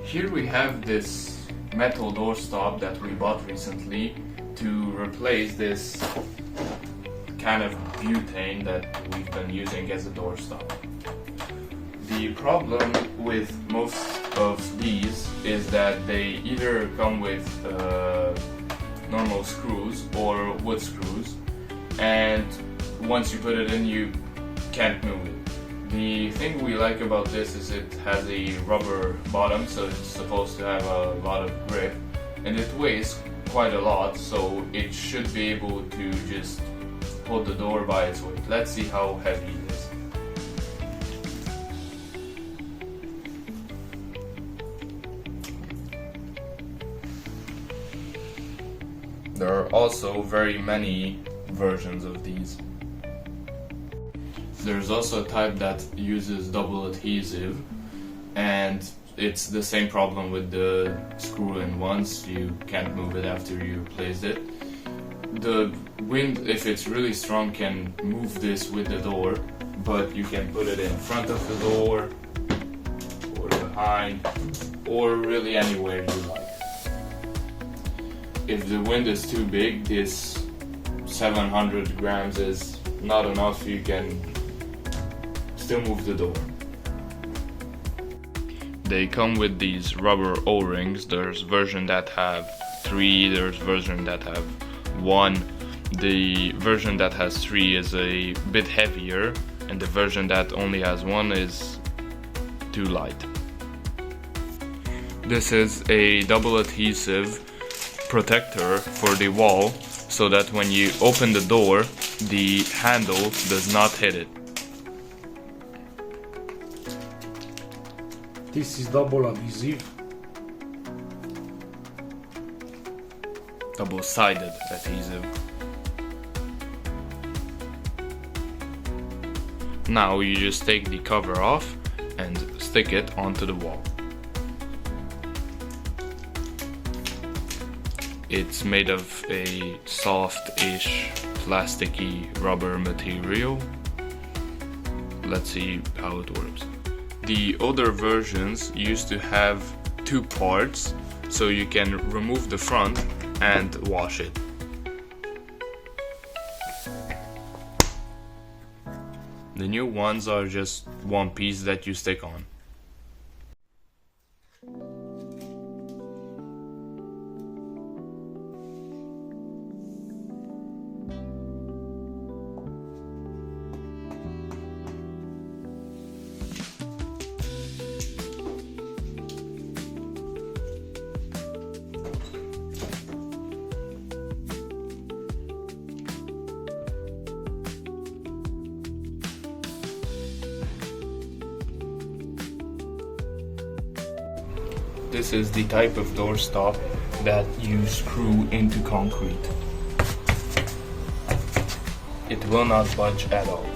Here we have this metal doorstop that we bought recently to replace this kind of butane that we've been using as a doorstop. The problem with most of these is that they either come with normal screws or wood screws, and once you put it in you can't move it. The thing we like about this is it has a rubber bottom, so it's supposed to have a lot of grip, and it weighs quite a lot, so it should be able to just hold the door by its weight. Let's see how heavy it is. There are also very many versions of these. There's also a type that uses double adhesive, and it's the same problem with the screw-in ones. You can't move it after you place it. The wind, if it's really strong, can move this with the door, but you can put it in front of the door or behind or really anywhere you like. If the wind is too big, this 700 grams is not enough. You can still move the door. They come with these rubber O-rings. There's version that have 3, there's version that have 1. The version that has 3 is a bit heavier, and the version that only has 1 is too light. This is a double adhesive protector for the wall, so that when you open the door, the handle does not hit it. This is double adhesive. Double-sided adhesive. Now you just take the cover off and stick it onto the wall. It's made of a soft-ish, plasticky rubber material. Let's see how it works. The older versions used to have 2 parts, so you can remove the front and wash it. The new ones are just one piece that you stick on. This is the type of doorstop that you screw into concrete. It will not budge at all.